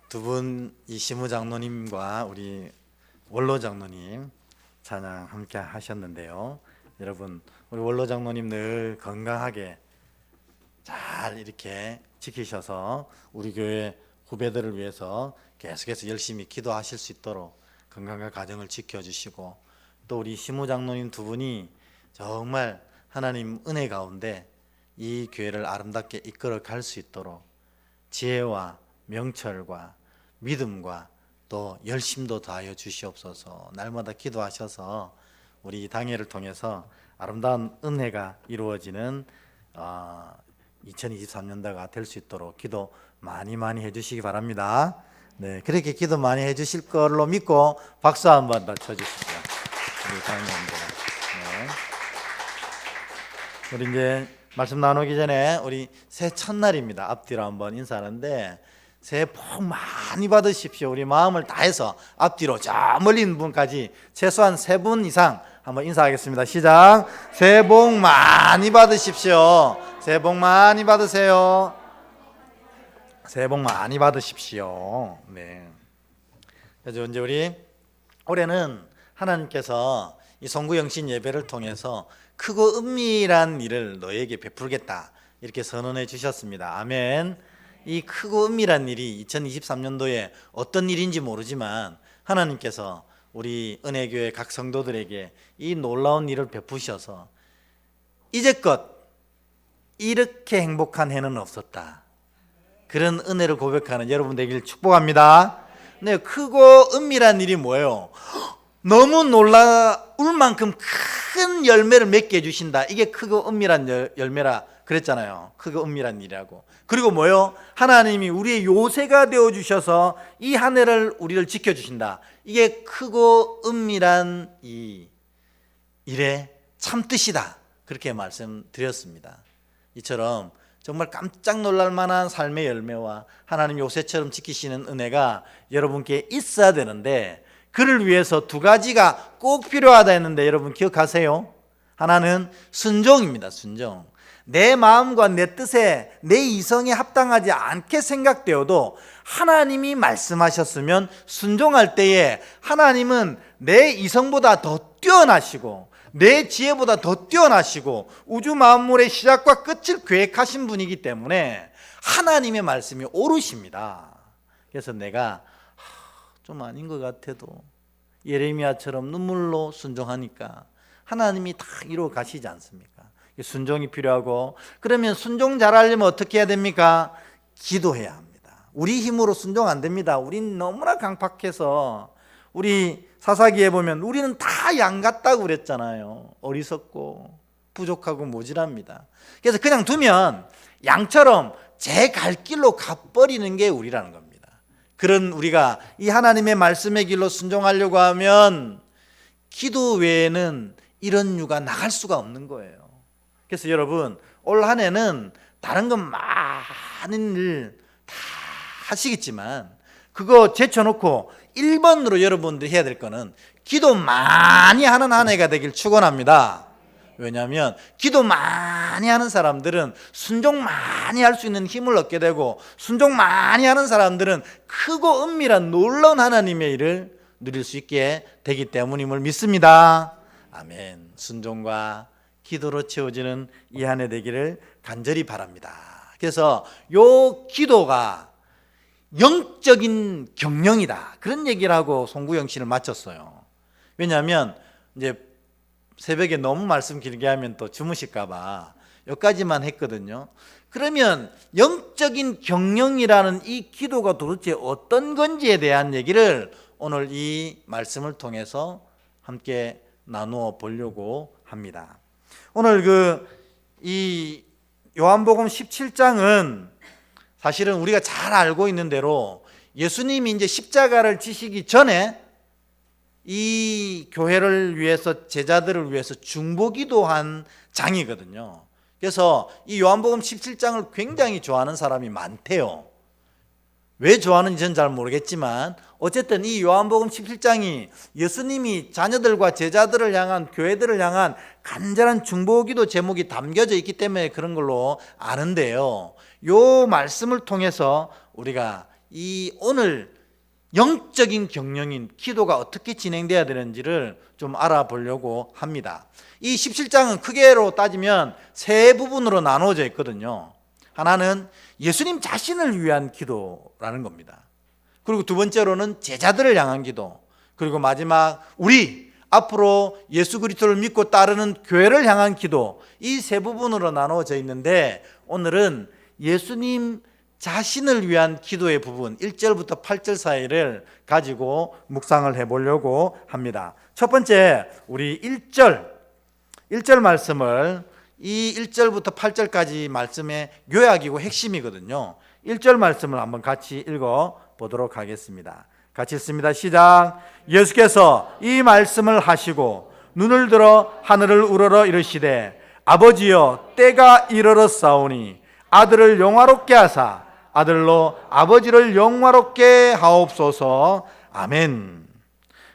두 분 이 시무 장로님과 우리 원로 장로님 찬양 함께 하셨는데요. 여러분, 우리 원로 장로님 늘 건강하게 잘 이렇게 지키셔서 우리 교회 후배들을 위해서 계속해서 열심히 기도하실 수 있도록 건강과 가정을 지켜주시고, 또 우리 시무 장로님 두 분이 정말 하나님 은혜 가운데 이 교회를 아름답게 이끌어 갈 수 있도록 지혜와 명철과 믿음과 또 열심도 다하여 주시옵소서. 날마다 기도하셔서 우리 당회를 통해서 아름다운 은혜가 이루어지는 2023년도가 될 수 있도록 기도 많이 해주시기 바랍니다. 네, 그렇게 기도 많이 해주실 걸로 믿고 박수 한번 더 쳐주시죠. 우리 당회원들. 네. 우리 이제 말씀 나누기 전에 우리 새해 첫날입니다. 앞뒤로 한번 인사하는데, 새해 복 많이 받으십시오. 우리 마음을 다해서 앞뒤로 저 멀리 있는 분까지 최소한 3분 이상 한번 인사하겠습니다. 시작. 새해 복 많이 받으십시오. 새해 복 많이 받으세요. 새해 복 많이 받으십시오. 네. 그래서 이제 우리 올해는 하나님께서 이 송구영신 예배를 통해서 크고 은밀한 일을 너에게 베풀겠다 이렇게 선언해 주셨습니다. 아멘. 이 크고 은밀한 일이 2023년도에 어떤 일인지 모르지만 하나님께서 우리 은혜교회 각 성도들에게 이 놀라운 일을 베푸셔서 이제껏 이렇게 행복한 해는 없었다, 그런 은혜를 고백하는 여러분 되길 축복합니다. 네, 크고 은밀한 일이 뭐예요? 너무 놀라울 만큼 큰 열매를 맺게 해주신다. 이게 크고 은밀한 열매라 그랬잖아요. 크고 은밀한 일이라고. 그리고 뭐요? 하나님이 우리의 요새가 되어주셔서 이 한 해를 우리를 지켜주신다. 이게 크고 은밀한 이 일의 참뜻이다. 그렇게 말씀드렸습니다. 이처럼 정말 깜짝 놀랄 만한 삶의 열매와 하나님 요새처럼 지키시는 은혜가 여러분께 있어야 되는데, 그를 위해서 2가지가 꼭 필요하다 했는데 여러분 기억하세요? 하나는 순종입니다. 순종. 내 마음과 내 뜻에 내 이성에 합당하지 않게 생각되어도 하나님이 말씀하셨으면 순종할 때에 하나님은 내 이성보다 더 뛰어나시고 내 지혜보다 더 뛰어나시고 우주 만물의 시작과 끝을 계획하신 분이기 때문에 하나님의 말씀이 오르십니다. 그래서 내가 좀 아닌 것 같아도 예레미야처럼 눈물로 순종하니까 하나님이 다 이루어 가시지 않습니까? 순종이 필요하고, 그러면 순종 잘하려면 어떻게 해야 됩니까? 기도해야 합니다. 우리 힘으로 순종 안 됩니다. 우린 너무나 강팍해서, 우리 사사기에 보면 우리는 다 양 같다고 그랬잖아요. 어리석고 부족하고 모질합니다. 그래서 그냥 두면 양처럼 제 갈 길로 가버리는 게 우리라는 겁니다. 그런 우리가 이 하나님의 말씀의 길로 순종하려고 하면 기도 외에는 이런 유가 나갈 수가 없는 거예요. 그래서 여러분, 올 한 해는 다른 건 많은 일 다 하시겠지만 그거 제쳐놓고 1번으로 여러분들이 해야 될 거는 기도 많이 하는 한 해가 되길 축원합니다. 왜냐하면 기도 많이 하는 사람들은 순종 많이 할 수 있는 힘을 얻게 되고, 순종 많이 하는 사람들은 크고 은밀한 놀라운 하나님의 일을 누릴 수 있게 되기 때문임을 믿습니다. 아멘. 순종과 기도로 채워지는 이 한 해 되기를 간절히 바랍니다. 그래서 요 기도가 영적인 경영이다, 그런 얘기를 하고 송구영신을 마쳤어요. 왜냐하면 이제 새벽에 너무 말씀 길게 하면 또 주무실까 봐 여기까지만 했거든요. 그러면 영적인 경영이라는 이 기도가 도대체 어떤 건지에 대한 얘기를 오늘 이 말씀을 통해서 함께 나누어 보려고 합니다. 오늘 이 요한복음 17장은 사실은 우리가 잘 알고 있는 대로 예수님이 이제 십자가를 지시기 전에 이 교회를 위해서, 제자들을 위해서 중보기도한 장이거든요. 그래서 이 요한복음 17장을 굉장히 좋아하는 사람이 많대요. 왜 좋아하는지 저는 잘 모르겠지만 어쨌든 이 요한복음 17장이 예수님이 자녀들과 제자들을 향한, 교회들을 향한 간절한 중보기도 제목이 담겨져 있기 때문에 그런 걸로 아는데요, 요 말씀을 통해서 우리가 이 오늘 영적인 경영인 기도가 어떻게 진행돼야 되는지를 좀 알아보려고 합니다. 이 17장은 크게로 따지면 세 부분으로 나누어져 있거든요. 하나는 예수님 자신을 위한 기도라는 겁니다. 그리고 두 번째로는 제자들을 향한 기도, 그리고 마지막 우리 앞으로 예수 그리스도를 믿고 따르는 교회를 향한 기도, 이 세 부분으로 나누어져 있는데 오늘은 예수님 자신을 위한 기도의 부분 1절부터 8절 사이를 가지고 묵상을 해보려고 합니다. 첫 번째, 우리 1절 말씀을, 이 1절부터 8절까지 말씀의 요약이고 핵심이거든요. 1절 말씀을 한번 같이 읽어보도록 하겠습니다. 같이 읽습니다. 시작. 예수께서 이 말씀을 하시고 눈을 들어 하늘을 우러러 이르시되 아버지여 때가 이르렀사오니 아들을 영화롭게 하사 아들로 아버지를 영화롭게 하옵소서. 아멘.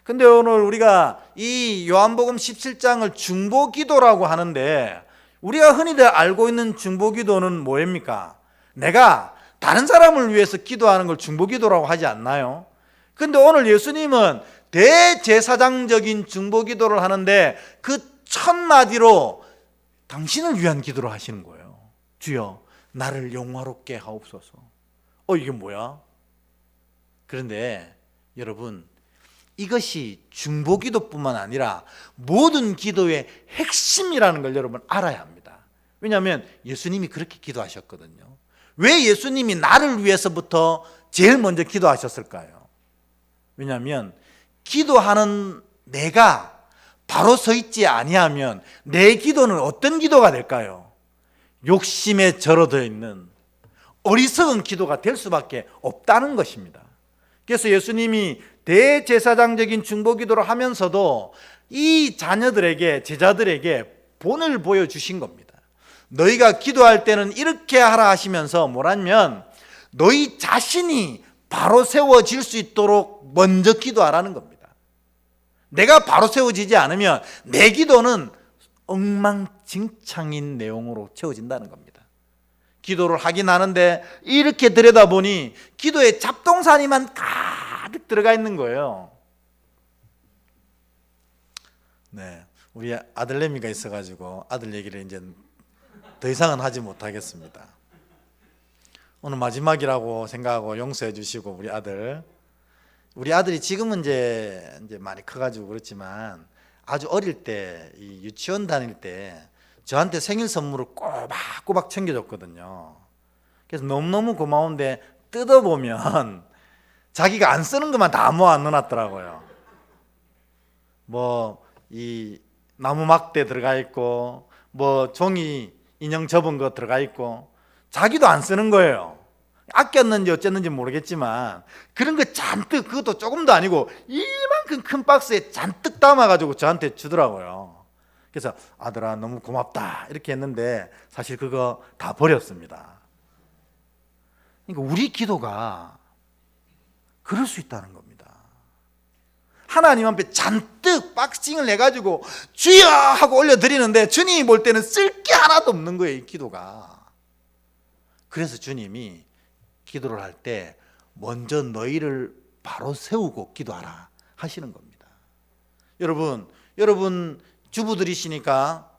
근데 오늘 우리가 이 요한복음 17장을 중보기도라고 하는데 우리가 흔히들 알고 있는 중보기도는 뭐입니까? 내가 다른 사람을 위해서 기도하는 걸 중보기도라고 하지 않나요? 근데 오늘 예수님은 대제사장적인 중보기도를 하는데 그 첫 마디로 당신을 위한 기도를 하시는 거예요. 주여 나를 영화롭게 하옵소서. 이게 뭐야? 그런데 여러분, 이것이 중보기도뿐만 아니라 모든 기도의 핵심이라는 걸 여러분 알아야 합니다. 왜냐하면 예수님이 그렇게 기도하셨거든요. 왜 예수님이 나를 위해서부터 제일 먼저 기도하셨을까요? 왜냐하면 기도하는 내가 바로 서 있지 아니하면 내 기도는 어떤 기도가 될까요? 욕심에 절어들어 있는 어리석은 기도가 될 수밖에 없다는 것입니다. 그래서 예수님이 대제사장적인 중보기도를 하면서도 이 자녀들에게, 제자들에게 본을 보여주신 겁니다. 너희가 기도할 때는 이렇게 하라 하시면서 뭐라면 너희 자신이 바로 세워질 수 있도록 먼저 기도하라는 겁니다. 내가 바로 세워지지 않으면 내 기도는 엉망진창인 내용으로 채워진다는 겁니다. 기도를 하긴 하는데 이렇게 들여다보니 기도에 잡동사니만 가득 들어가 있는 거예요. 네, 우리 아들내미가 있어가지고 아들 얘기를 이제 더 이상은 하지 못하겠습니다. 오늘 마지막이라고 생각하고 용서해 주시고 우리 아들이 지금은 이제 많이 커가지고 그렇지만 아주 어릴 때 이 유치원 다닐 때 저한테 생일 선물을 꼬박꼬박 챙겨줬거든요. 그래서 너무너무 고마운데 뜯어보면 자기가 안 쓰는 것만 다 모아 넣어놨더라고요. 뭐 이 나무 막대 들어가 있고 뭐 종이 인형 접은 거 들어가 있고 자기도 안 쓰는 거예요. 아꼈는지 어쨌는지 모르겠지만 그런 거 잔뜩, 그것도 조금도 아니고 이만큼 큰 박스에 잔뜩 담아가지고 저한테 주더라고요. 그래서 아들아 너무 고맙다 이렇게 했는데 사실 그거 다 버렸습니다. 그러니까 우리 기도가 그럴 수 있다는 겁니다. 하나님 앞에 잔뜩 박싱을 해가지고 주여 하고 올려드리는데 주님이 볼 때는 쓸 게 하나도 없는 거예요, 이 기도가. 그래서 주님이 기도를 할 때 먼저 너희를 바로 세우고 기도하라 하시는 겁니다. 여러분 주부들이시니까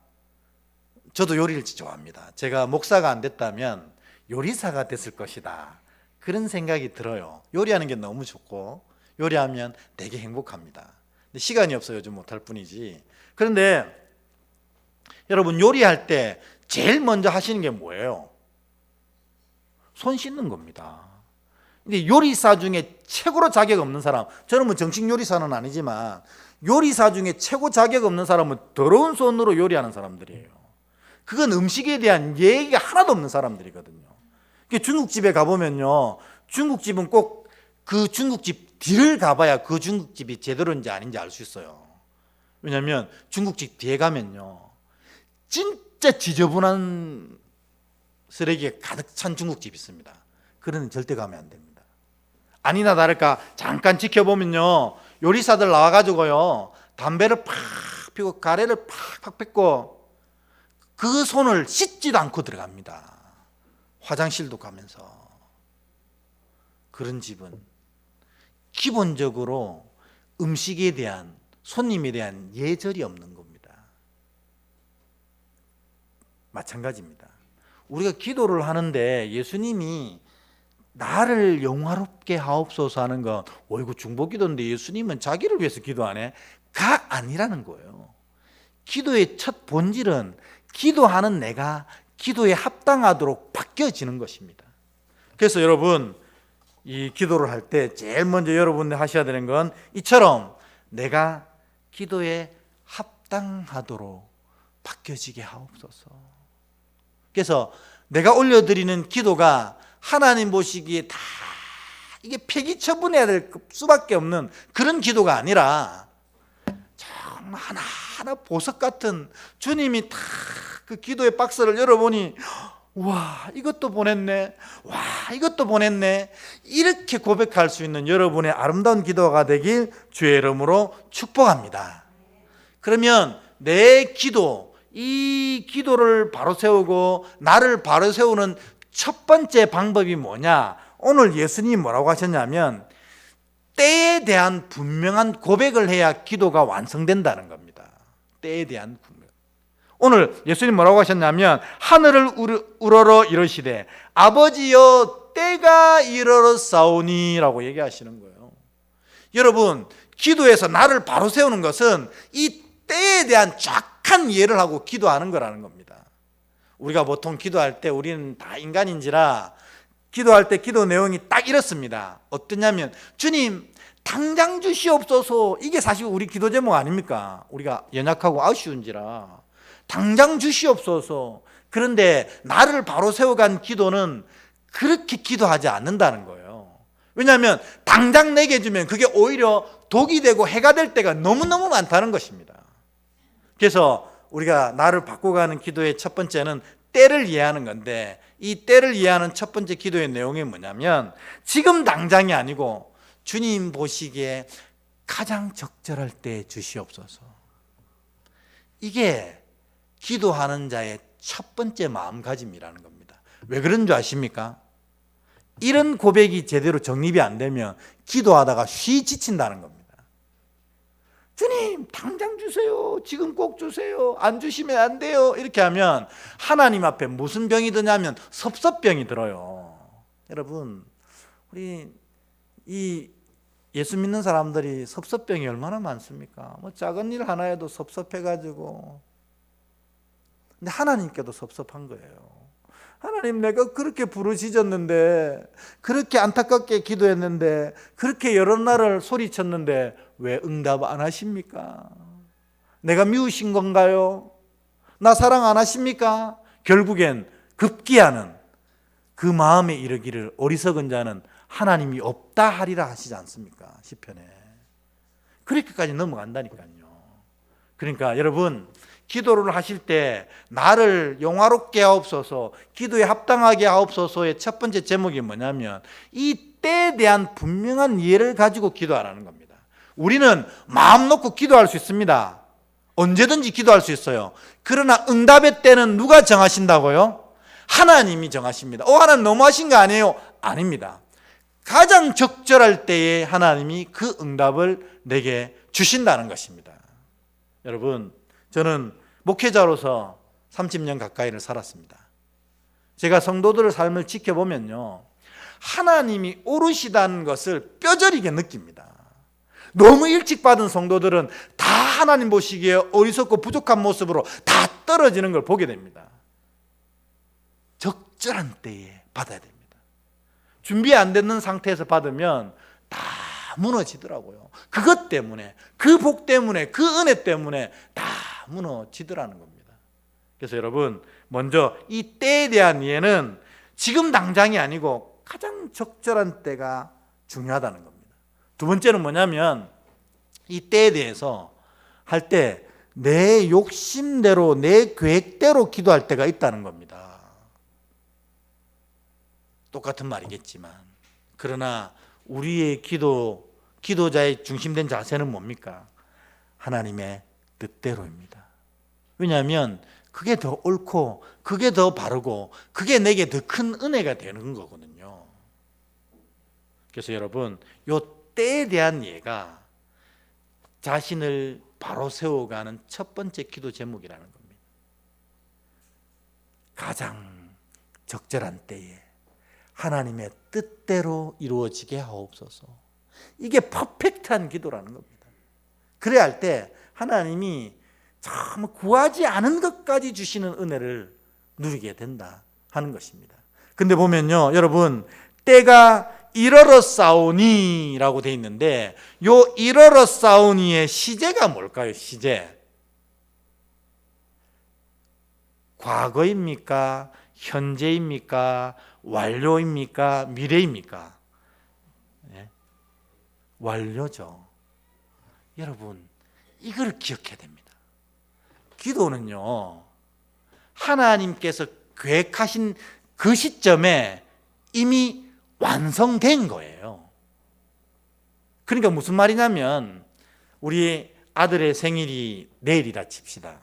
저도 요리를 좋아합니다. 제가 목사가 안 됐다면 요리사가 됐을 것이다, 그런 생각이 들어요. 요리하는 게 너무 좋고 요리하면 되게 행복합니다. 근데 시간이 없어요. 요즘 못할 뿐이지. 그런데 여러분, 요리할 때 제일 먼저 하시는 게 뭐예요? 손 씻는 겁니다. 근데 요리사 중에 최고로 자격 없는 사람, 저는 뭐 정식 요리사는 아니지만 요리사 중에 최고 자격 없는 사람은 더러운 손으로 요리하는 사람들이에요. 그건 음식에 대한 예의가 하나도 없는 사람들이거든요. 중국집에 가보면요, 중국집은 꼭 그 중국집 뒤를 가봐야 그 중국집이 제대로인지 아닌지 알 수 있어요. 왜냐하면 중국집 뒤에 가면요 진짜 지저분한 쓰레기가 가득 찬 중국집이 있습니다. 그런 절대 가면 안 됩니다. 아니나 다를까 잠깐 지켜보면요, 요리사들 나와가지고요 담배를 팍 피고 가래를 팍팍 뱉고 그 손을 씻지도 않고 들어갑니다. 화장실도 가면서. 그런 집은 기본적으로 음식에 대한, 손님에 대한 예절이 없는 겁니다. 마찬가지입니다. 우리가 기도를 하는데 예수님이 나를 영화롭게 하옵소서 하는 건 이거 중보기도인데 예수님은 자기를 위해서 기도 안 해? 가 아니라는 거예요. 기도의 첫 본질은 기도하는 내가 기도에 합당하도록 바뀌어지는 것입니다. 그래서 여러분, 이 기도를 할 때 제일 먼저 여러분들 하셔야 되는 건 이처럼 내가 기도에 합당하도록 바뀌어지게 하옵소서. 그래서 내가 올려드리는 기도가 하나님 보시기에 다 이게 폐기 처분해야 될 수밖에 없는 그런 기도가 아니라 정말 하나하나 보석 같은, 주님이 다 그 기도의 박스를 열어보니 와, 이것도 보냈네, 와, 이것도 보냈네, 이렇게 고백할 수 있는 여러분의 아름다운 기도가 되길 주의 이름으로 축복합니다. 그러면 내 기도, 이 기도를 바로 세우고 나를 바로 세우는 첫 번째 방법이 뭐냐? 오늘 예수님이 뭐라고 하셨냐면 때에 대한 분명한 고백을 해야 기도가 완성된다는 겁니다. 때에 대한 분명. 오늘 예수님 뭐라고 하셨냐면 하늘을 우러러 이르시되 아버지여 때가 이르렀사오니 라고 얘기하시는 거예요. 여러분, 기도에서 나를 바로 세우는 것은 이 때에 대한 정확한 이해를 하고 기도하는 거라는 겁니다. 우리가 보통 기도할 때 우리는 다 인간인지라 기도할 때 기도 내용이 딱 이렇습니다. 어떠냐면 주님 당장 주시옵소서. 이게 사실 우리 기도 제목 아닙니까? 우리가 연약하고 아쉬운지라 당장 주시옵소서. 그런데 나를 바로 세워간 기도는 그렇게 기도하지 않는다는 거예요. 왜냐하면 당장 내게 주면 그게 오히려 독이 되고 해가 될 때가 너무너무 많다는 것입니다. 그래서 우리가 나를 바꿔가는 기도의 첫 번째는 때를 이해하는 건데, 이 때를 이해하는 첫 번째 기도의 내용이 뭐냐면 지금 당장이 아니고 주님 보시기에 가장 적절할 때 주시옵소서. 이게 기도하는 자의 첫 번째 마음가짐이라는 겁니다. 왜 그런 줄 아십니까? 이런 고백이 제대로 정립이 안 되면 기도하다가 쉬 지친다는 겁니다. 주님 당장 주세요, 지금 꼭 주세요, 안 주시면 안 돼요, 이렇게 하면 하나님 앞에 무슨 병이 드냐면 섭섭병이 들어요. 여러분, 우리 이 예수 믿는 사람들이 섭섭병이 얼마나 많습니까? 뭐 작은 일 하나에도 섭섭해가지고. 근데 하나님께도 섭섭한 거예요. 하나님, 내가 그렇게 부르짖었는데, 그렇게 안타깝게 기도했는데, 그렇게 여러 날을 소리쳤는데 왜 응답 안 하십니까? 내가 미우신 건가요? 나 사랑 안 하십니까? 결국엔 급기야는 그 마음에 이르기를 어리석은 자는 하나님이 없다 하리라 하시지 않습니까? 시편에. 그렇게까지 넘어간다니까요. 그러니까 여러분, 기도를 하실 때 나를 영화롭게 하옵소서, 기도에 합당하게 하옵소서의 첫 번째 제목이 뭐냐면 이 때에 대한 분명한 이해를 가지고 기도하라는 겁니다. 우리는 마음 놓고 기도할 수 있습니다. 언제든지 기도할 수 있어요. 그러나 응답의 때는 누가 정하신다고요? 하나님이 정하십니다. 하나님 너무하신 거 아니에요? 아닙니다. 가장 적절할 때에 하나님이 그 응답을 내게 주신다는 것입니다. 여러분, 저는 목회자로서 30년 가까이를 살았습니다. 제가 성도들의 삶을 지켜보면요, 하나님이 오르시다는 것을 뼈저리게 느낍니다. 너무 일찍 받은 성도들은 다 하나님 보시기에 어리석고 부족한 모습으로 다 떨어지는 걸 보게 됩니다. 적절한 때에 받아야 됩니다. 준비 안 되는 상태에서 받으면 다 무너지더라고요. 그것 때문에, 그 복 때문에, 그 은혜 때문에 다 무너지더라는 겁니다. 그래서 여러분, 먼저 이 때에 대한 이해는 지금 당장이 아니고 가장 적절한 때가 중요하다는 겁니다. 두 번째는 뭐냐면 이 때에 대해서 할 때 내 욕심대로, 내 계획대로 기도할 때가 있다는 겁니다. 똑같은 말이겠지만, 그러나 우리의 기도자의 중심된 자세는 뭡니까? 하나님의 뜻대로입니다. 왜냐하면 그게 더 옳고 그게 더 바르고 그게 내게 더 큰 은혜가 되는 거거든요. 그래서 여러분, 요 때에 대한 예가 자신을 바로 세워가는 첫 번째 기도 제목이라는 겁니다. 가장 적절한 때에 하나님의 뜻대로 이루어지게 하옵소서. 이게 퍼펙트한 기도라는 겁니다. 그래야 할 때 하나님이 참 구하지 않은 것까지 주시는 은혜를 누리게 된다 하는 것입니다. 근데 보면요, 여러분, 때가 이르렀사오니 라고 돼 있는데, 요 이르렀사오니의 시제가 뭘까요? 시제. 과거입니까? 현재입니까? 완료입니까? 미래입니까? 네? 완료죠. 여러분, 이걸 기억해야 됩니다. 기도는요, 하나님께서 계획하신 그 시점에 이미 완성된 거예요. 그러니까 무슨 말이냐면, 우리 아들의 생일이 내일이라 칩시다.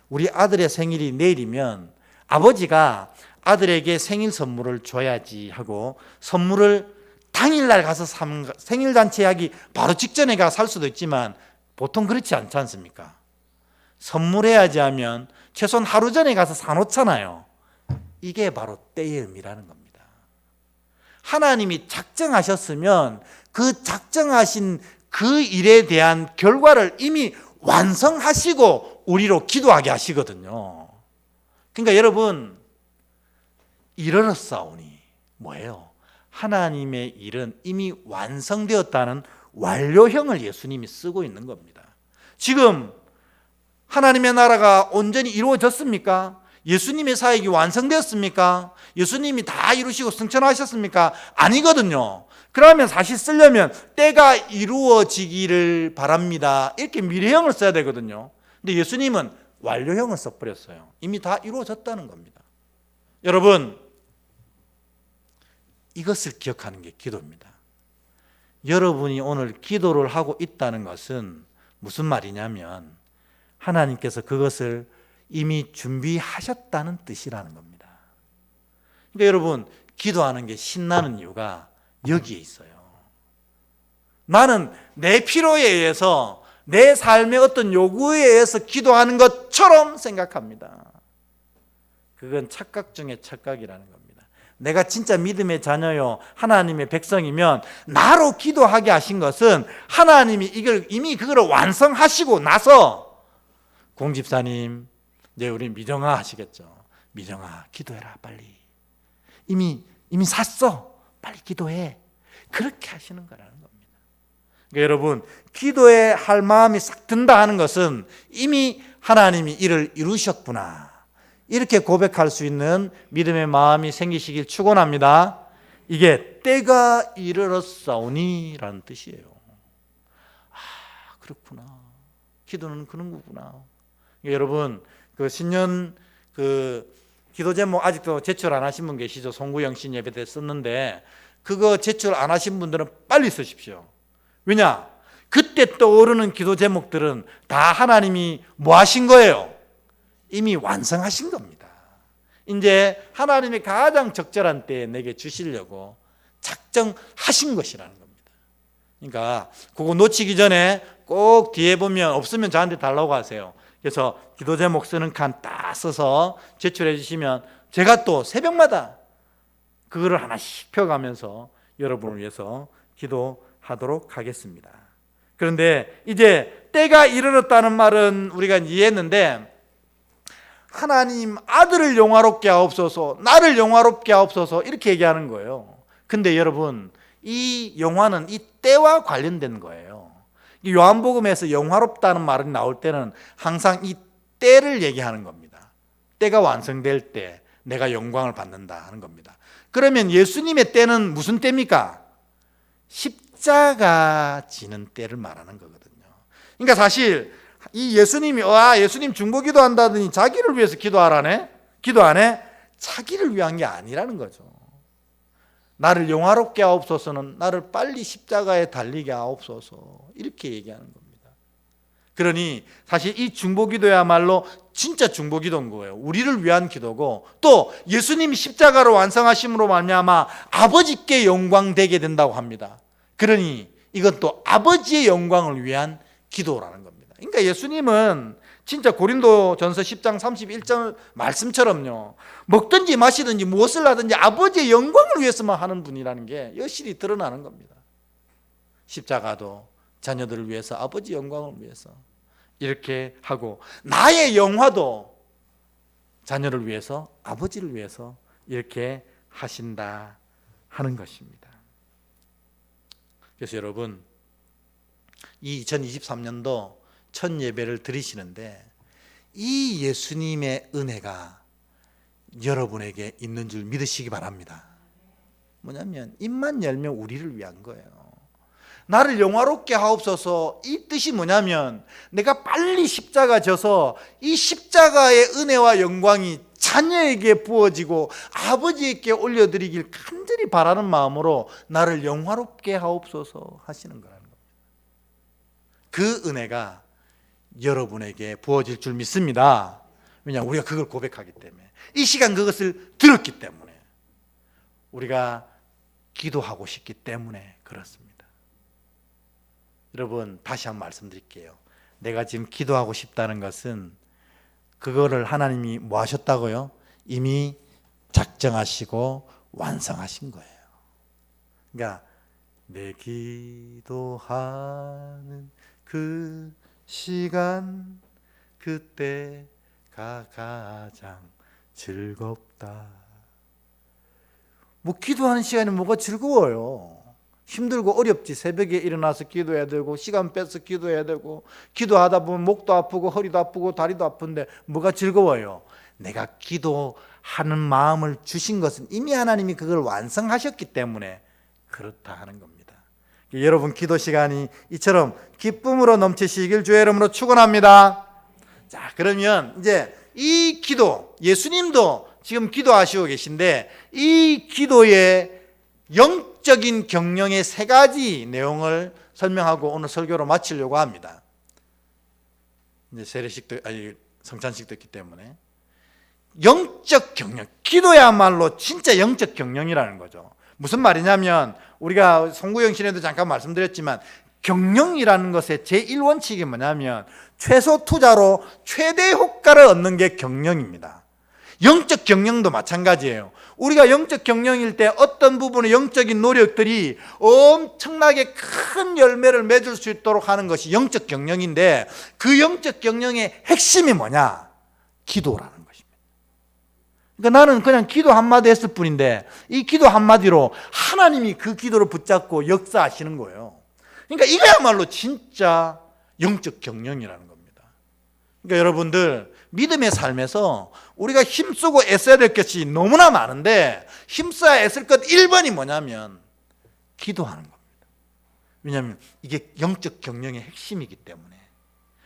우리 아들의 생일이 내일이면 아버지가 아들에게 생일 선물을 줘야지 하고 선물을 당일날 가서 생일 잔치하기 바로 직전에 가서 살 수도 있지만 보통 그렇지 않지 않습니까? 선물해야지 하면 최소한 하루 전에 가서 사놓잖아요. 이게 바로 때의 의미라는 겁니다. 하나님이 작정하셨으면 그 작정하신 그 일에 대한 결과를 이미 완성하시고 우리로 기도하게 하시거든요. 그러니까 여러분, 이르렀사오니 뭐예요? 하나님의 일은 이미 완성되었다는 완료형을 예수님이 쓰고 있는 겁니다. 지금 하나님의 나라가 온전히 이루어졌습니까? 예수님의 사역이 완성되었습니까? 예수님이 다 이루시고 승천하셨습니까? 아니거든요. 그러면 사실 쓰려면 때가 이루어지기를 바랍니다, 이렇게 미래형을 써야 되거든요. 근데 예수님은 완료형을 써버렸어요. 이미 다 이루어졌다는 겁니다. 여러분, 이것을 기억하는 게 기도입니다. 여러분이 오늘 기도를 하고 있다는 것은 무슨 말이냐면 하나님께서 그것을 이미 준비하셨다는 뜻이라는 겁니다. 그러니까 여러분, 기도하는 게 신나는 이유가 여기에 있어요. 나는 내 필요에 의해서, 내 삶의 어떤 요구에 의해서 기도하는 것처럼 생각합니다. 그건 착각 중에 착각이라는 겁니다. 내가 진짜 믿음의 자녀요, 하나님의 백성이면 나로 기도하게 하신 것은 하나님이 이걸 이미 그걸 완성하시고 나서, 공집사님, 이제 우리 미정아 하시겠죠. 미정아, 기도해라 빨리. 이미 샀어. 빨리 기도해. 그렇게 하시는 거라는 겁니다. 그러니까 여러분, 기도에 할 마음이 싹 든다 하는 것은 이미 하나님이 이를 이루셨구나, 이렇게 고백할 수 있는 믿음의 마음이 생기시길 축원합니다. 이게 때가 이르렀사오니 라는 뜻이에요. 아, 그렇구나. 기도는 그런 거구나. 그러니까 여러분, 그 신년 그 기도 제목 아직도 제출 안 하신 분 계시죠? 송구영 씨 예배 때 썼는데 그거 제출 안 하신 분들은 빨리 쓰십시오. 왜냐? 그때 떠오르는 기도 제목들은 다 하나님이 뭐 하신 거예요? 이미 완성하신 겁니다. 이제 하나님이 가장 적절한 때에 내게 주시려고 작정하신 것이라는 겁니다. 그러니까 그거 놓치기 전에 꼭 뒤에 보면 없으면 저한테 달라고 하세요. 그래서 기도 제목 쓰는 칸 딱 써서 제출해 주시면 제가 또 새벽마다 그거를 하나씩 펴가면서 여러분을 위해서 기도하도록 하겠습니다. 그런데 이제 때가 이르렀다는 말은 우리가 이해했는데, 하나님 아들을 영화롭게 하옵소서, 나를 영화롭게 하옵소서, 이렇게 얘기하는 거예요. 근데 여러분, 이 영화는 이 때와 관련된 거예요. 이 요한복음에서 영화롭다는 말이 나올 때는 항상 이 때를 얘기하는 겁니다. 때가 완성될 때 내가 영광을 받는다 하는 겁니다. 그러면 예수님의 때는 무슨 때입니까? 십자가 지는 때를 말하는 거거든요. 그러니까 사실 이 예수님이 예수님 중보기도 한다더니 자기를 위해서 기도하라네? 기도 안 해? 자기를 위한 게 아니라는 거죠. 나를 영화롭게 하옵소서는 나를 빨리 십자가에 달리게 하옵소서, 이렇게 얘기하는 겁니다. 그러니 사실 이 중보기도야말로 진짜 중보기도인 거예요. 우리를 위한 기도고, 또 예수님이 십자가로 완성하심으로 말미암아 아버지께 영광 되게 된다고 합니다. 그러니 이건 또 아버지의 영광을 위한 기도라는 겁니다. 그러니까 예수님은 진짜 고린도전서 10장 31절 말씀처럼요, 먹든지 마시든지 무엇을 하든지 아버지의 영광을 위해서만 하는 분이라는 게 여실히 드러나는 겁니다. 십자가도 자녀들을 위해서, 아버지 영광을 위해서 이렇게 하고, 나의 영화도 자녀를 위해서, 아버지를 위해서 이렇게 하신다 하는 것입니다. 그래서 여러분, 이 2023년도 첫 예배를 드리시는데 이 예수님의 은혜가 여러분에게 있는 줄 믿으시기 바랍니다. 뭐냐면 입만 열면 우리를 위한 거예요. 나를 영화롭게 하옵소서, 이 뜻이 뭐냐면 내가 빨리 십자가 져서 이 십자가의 은혜와 영광이 자녀에게 부어지고 아버지께 올려드리길 간절히 바라는 마음으로 나를 영화롭게 하옵소서 하시는 거라는 겁니다. 그 은혜가 여러분에게 부어질 줄 믿습니다. 왜냐하면 우리가 그걸 고백하기 때문에, 이 시간 그것을 들었기 때문에, 우리가 기도하고 싶기 때문에 그렇습니다. 여러분, 다시 한번 말씀드릴게요. 내가 지금 기도하고 싶다는 것은 그거를 하나님이 뭐 하셨다고요? 이미 작정하시고 완성하신 거예요. 그러니까 내 기도하는 그 시간, 그때가 가장 즐겁다. 뭐 기도하는 시간이 뭐가 즐거워요? 힘들고 어렵지. 새벽에 일어나서 기도해야 되고, 시간 빼서 기도해야 되고, 기도하다 보면 목도 아프고 허리도 아프고 다리도 아픈데 뭐가 즐거워요? 내가 기도하는 마음을 주신 것은 이미 하나님이 그걸 완성하셨기 때문에 그렇다 하는 겁니다. 여러분, 기도 시간이 이처럼 기쁨으로 넘치시길 주의 이름으로 축원합니다. 자, 그러면 이제 이 기도, 예수님도 지금 기도하시고 계신데 이 기도의 영적인 경영의 세 가지 내용을 설명하고 오늘 설교로 마치려고 합니다. 이제 세례식도, 성찬식도 있기 때문에 영적 경영, 기도야말로 진짜 영적 경영이라는 거죠. 무슨 말이냐면 우리가 송구영 신에도 잠깐 말씀드렸지만 경영이라는 것의 제1원칙이 뭐냐면 최소 투자로 최대 효과를 얻는 게 경영입니다. 영적 경영도 마찬가지예요. 우리가 영적 경영일 때 어떤 부분의 영적인 노력들이 엄청나게 큰 열매를 맺을 수 있도록 하는 것이 영적 경영인데, 그 영적 경영의 핵심이 뭐냐? 기도라는 것입니다. 그러니까 나는 그냥 기도 한마디 했을 뿐인데 이 기도 한마디로 하나님이 그 기도를 붙잡고 역사하시는 거예요. 그러니까 이거야말로 진짜 영적 경영이라는 겁니다. 그러니까 여러분들, 믿음의 삶에서 우리가 힘쓰고 애써야 될 것이 너무나 많은데 힘써야 애쓸 것 1번이 뭐냐면 기도하는 겁니다. 왜냐하면 이게 영적 경영의 핵심이기 때문에.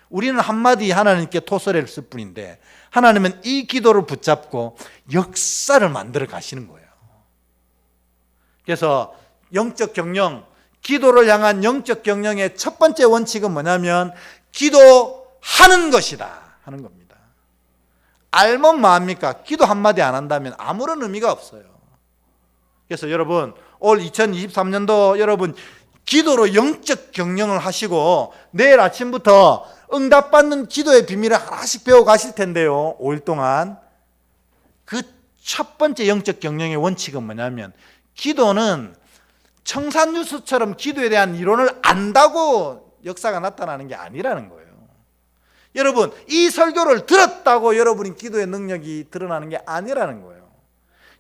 우리는 한마디 하나님께 토설을 쓸 뿐인데 하나님은 이 기도를 붙잡고 역사를 만들어 가시는 거예요. 그래서 영적 경영, 기도를 향한 영적 경영의 첫 번째 원칙은 뭐냐면 기도하는 것이다 하는 겁니다. 알면 뭐합니까? 기도 한마디 안 한다면 아무런 의미가 없어요. 그래서 여러분, 올 2023년도 여러분 기도로 영적 경영을 하시고 내일 아침부터 응답받는 기도의 비밀을 하나씩 배워 가실 텐데요. 5일 동안 그 첫 번째 영적 경영의 원칙은 뭐냐면 기도는 청산유수처럼 기도에 대한 이론을 안다고 역사가 나타나는 게 아니라는 거예요. 여러분, 이 설교를 들었다고 여러분이 기도의 능력이 드러나는 게 아니라는 거예요.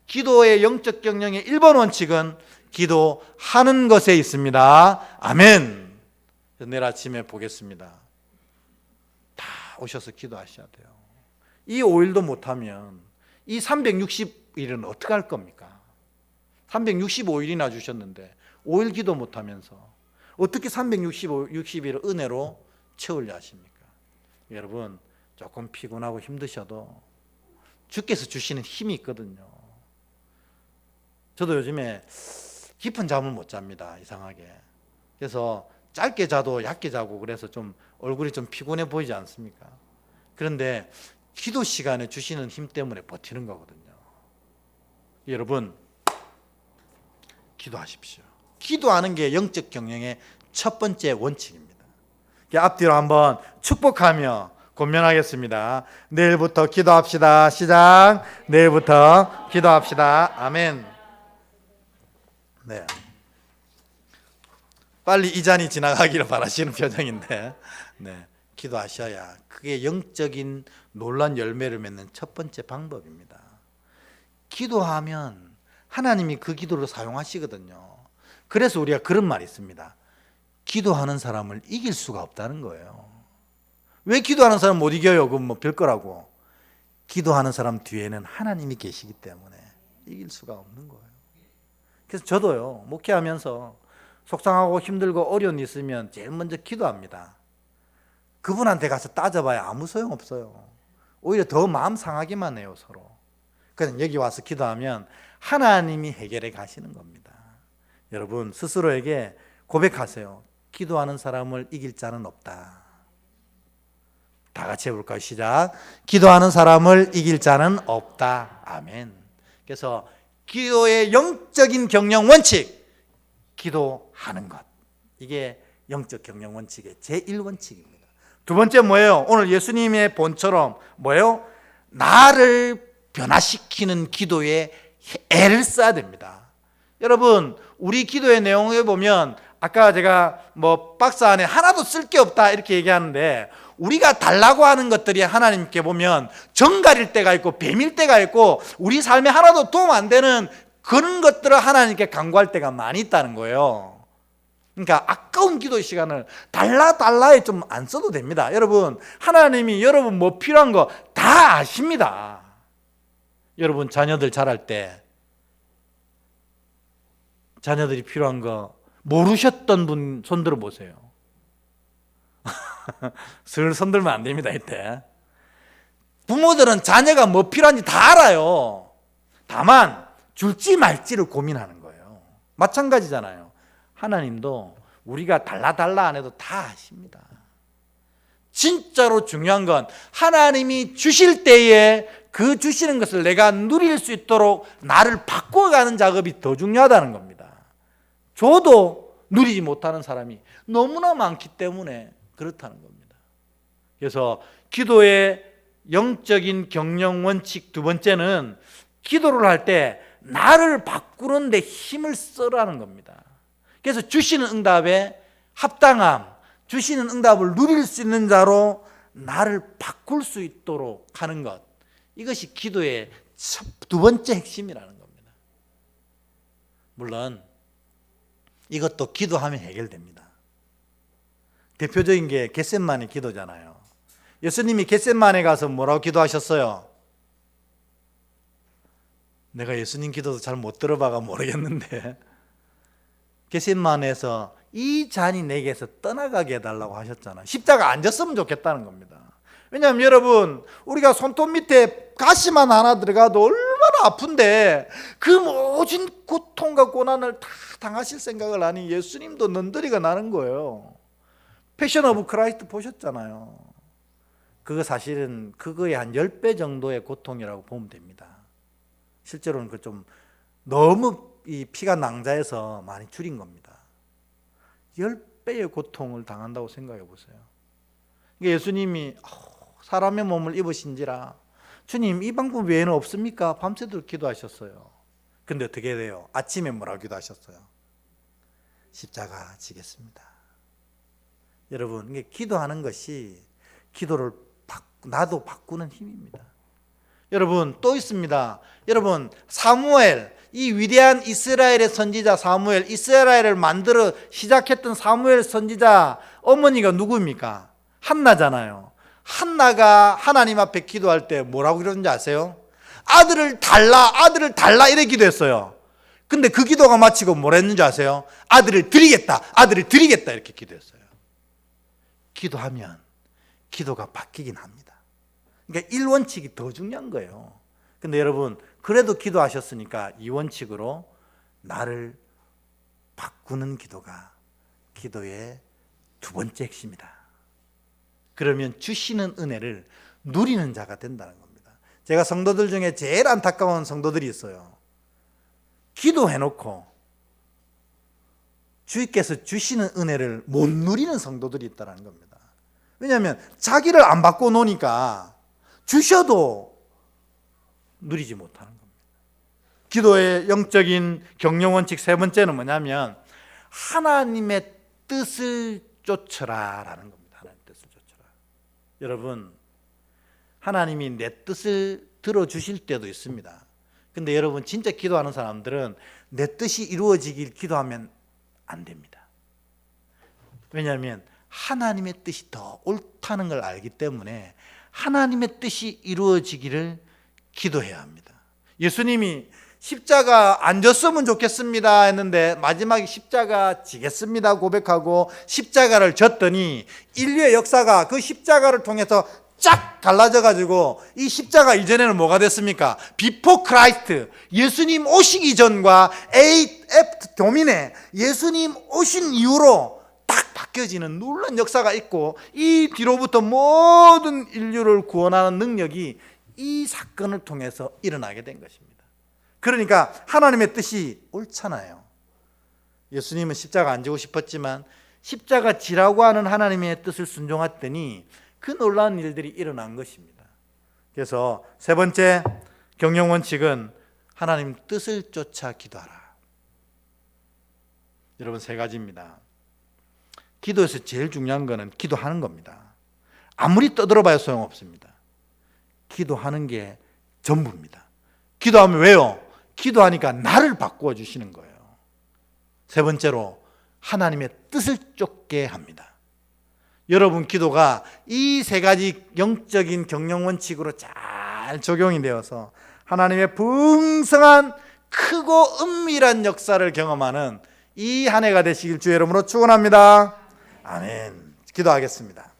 기도의 영적 경영의 1번 원칙은 기도하는 것에 있습니다. 아멘. 내일 아침에 보겠습니다. 다 오셔서 기도하셔야 돼요. 이 5일도 못하면 이 360일은 어떻게 할 겁니까? 365일이나 주셨는데 5일 기도 못하면서 어떻게 360일을 은혜로 채우려 하십니까? 여러분, 조금 피곤하고 힘드셔도 주께서 주시는 힘이 있거든요. 저도 요즘에 깊은 잠을 못 잡니다. 이상하게. 그래서 짧게 자도 얕게 자고 그래서 좀 얼굴이 좀 피곤해 보이지 않습니까? 그런데 기도 시간에 주시는 힘 때문에 버티는 거거든요. 여러분, 기도하십시오. 기도하는 게 영적 경영의 첫 번째 원칙입니다. 앞뒤로 한번 축복하며 권면하겠습니다. 내일부터 기도합시다. 시작. 내일부터 기도합시다. 아멘. 네. 빨리 이 잔이 지나가기를 바라시는 표정인데, 네. 기도하셔야 그게 영적인 놀란 열매를 맺는 첫 번째 방법입니다. 기도하면 하나님이 그 기도를 사용하시거든요. 그래서 우리가 그런 말이 있습니다. 기도하는 사람을 이길 수가 없다는 거예요. 왜 기도하는 사람 못 이겨요? 그건 뭐 별거라고. 기도하는 사람 뒤에는 하나님이 계시기 때문에 이길 수가 없는 거예요. 그래서 저도요, 목회하면서 속상하고 힘들고 어려운 일 있으면 제일 먼저 기도합니다. 그분한테 가서 따져봐야 아무 소용 없어요. 오히려 더 마음 상하기만 해요, 서로. 그냥 여기 와서 기도하면 하나님이 해결해 가시는 겁니다. 여러분, 스스로에게 고백하세요. 기도하는 사람을 이길 자는 없다. 다 같이 해볼까요? 시작. 기도하는 사람을 이길 자는 없다. 아멘. 그래서 기도의 영적인 경영 원칙, 기도하는 것. 이게 영적 경영 원칙의 제1원칙입니다. 두 번째 뭐예요? 오늘 예수님의 본처럼 뭐예요? 나를 변화시키는 기도에 애를 써야 됩니다. 여러분, 우리 기도의 내용에 보면 아까 제가 뭐 박스 안에 하나도 쓸 게 없다 이렇게 얘기하는데, 우리가 달라고 하는 것들이 하나님께 보면 정갈일 때가 있고 뱀일 때가 있고 우리 삶에 하나도 도움 안 되는 그런 것들을 하나님께 간구할 때가 많이 있다는 거예요. 그러니까 아까운 기도 시간을 달라에 좀 안 써도 됩니다. 여러분, 하나님이 여러분 뭐 필요한 거 다 아십니다. 여러분 자녀들 자랄 때 자녀들이 필요한 거 모르셨던 분 손들어 보세요. 슬 손들면 안 됩니다. 이때 부모들은 자녀가 뭐 필요한지 다 알아요. 다만 줄지 말지를 고민하는 거예요. 마찬가지잖아요. 하나님도 우리가 달라 안 해도 다 아십니다. 진짜로 중요한 건 하나님이 주실 때에 그 주시는 것을 내가 누릴 수 있도록 나를 바꿔가는 작업이 더 중요하다는 겁니다. 줘도 누리지 못하는 사람이 너무나 많기 때문에 그렇다는 겁니다. 그래서 기도의 영적인 경영 원칙 두 번째는 기도를 할 때 나를 바꾸는 데 힘을 쓰라는 겁니다. 그래서 주시는 응답에 합당함, 주시는 응답을 누릴 수 있는 자로 나를 바꿀 수 있도록 하는 것, 이것이 기도의 두 번째 핵심이라는 겁니다. 물론 이것도 기도하면 해결됩니다. 대표적인 게 겟세마네 기도잖아요. 예수님이 겟세마네 가서 뭐라고 기도하셨어요? 내가 예수님 기도도 잘 못 들어봐가 모르겠는데 겟세마네에서 이 잔이 내게서 떠나가게 해달라고 하셨잖아요. 십자가 안 졌으면 좋겠다는 겁니다. 왜냐하면 여러분, 우리가 손톱 밑에 가시만 하나 들어가도 얼마나 아픈데 그 모진 고통과 고난을 다 당하실 생각을 하니 예수님도 넌더리가 나는 거예요. 패션 오브 크라이스트 보셨잖아요. 그거 사실은 그거의 한 10배 정도의 고통이라고 보면 됩니다. 실제로는 그 좀 너무 이 피가 낭자해서 많이 줄인 겁니다. 10배의 고통을 당한다고 생각해 보세요. 예수님이 사람의 몸을 입으신지라 주님 이 방법 외에는 없습니까? 밤새도록 기도하셨어요. 근데 어떻게 돼요? 아침에 뭐라고 기도하셨어요? 십자가 지겠습니다. 여러분, 이게 기도하는 것이 기도를 나도 바꾸는 힘입니다. 여러분, 또 있습니다. 여러분, 사무엘, 이 위대한 이스라엘의 선지자 사무엘, 이스라엘을 만들어 시작했던 사무엘 선지자 어머니가 누구입니까? 한나잖아요. 한나가 하나님 앞에 기도할 때 뭐라고 그러는지 아세요? 아들을 달라 이래 기도했어요. 근데 그 기도가 마치고 뭐라 했는지 아세요? 아들을 드리겠다 이렇게 기도했어요. 기도하면 기도가 바뀌긴 합니다. 그러니까 1원칙이 더 중요한 거예요. 근데 여러분, 그래도 기도하셨으니까 2원칙으로 나를 바꾸는 기도가 기도의 두 번째 핵심이다. 그러면 주시는 은혜를 누리는 자가 된다는 겁니다. 제가 성도들 중에 제일 안타까운 성도들이 있어요. 기도해놓고 주께서 주시는 은혜를 못 누리는 성도들이 있다는 겁니다. 왜냐하면 자기를 안 받고 노니까 주셔도 누리지 못하는 겁니다. 기도의 영적인 경영원칙 세 번째는 뭐냐면 하나님의 뜻을 쫓으라라는 겁니다. 하나님의 뜻을 쫓으라. 여러분, 하나님이 내 뜻을 들어주실 때도 있습니다. 근데 여러분, 진짜 기도하는 사람들은 내 뜻이 이루어지길 기도하면 안 됩니다. 왜냐하면 하나님의 뜻이 더 옳다는 걸 알기 때문에 하나님의 뜻이 이루어지기를 기도해야 합니다. 예수님이 십자가 안 졌으면 좋겠습니다 했는데 마지막에 십자가 지겠습니다 고백하고 십자가를 졌더니 인류의 역사가 그 십자가를 통해서 쫙 갈라져 가지고 이 십자가 이전에는 뭐가 됐습니까? 비포 크라이스트, 예수님 오시기 전과 AF 교민의 예수님 오신 이후로 딱 바뀌어지는 놀라운 역사가 있고, 이 뒤로부터 모든 인류를 구원하는 능력이 이 사건을 통해서 일어나게 된 것입니다. 그러니까 하나님의 뜻이 옳잖아요. 예수님은 십자가 안 지고 싶었지만 십자가 지라고 하는 하나님의 뜻을 순종했더니 그 놀라운 일들이 일어난 것입니다. 그래서 세 번째 경영 원칙은 하나님 뜻을 쫓아 기도하라. 여러분, 세 가지입니다. 기도에서 제일 중요한 것은 기도하는 겁니다. 아무리 떠들어봐야 소용없습니다. 기도하는 게 전부입니다. 기도하면 왜요? 기도하니까 나를 바꾸어 주시는 거예요. 세 번째로 하나님의 뜻을 쫓게 합니다. 여러분, 기도가 이 세 가지 영적인 경영 원칙으로 잘 적용이 되어서 하나님의 풍성한 크고 은밀한 역사를 경험하는 이 한 해가 되시길 주의 이름으로 축원합니다. 아멘. 기도하겠습니다.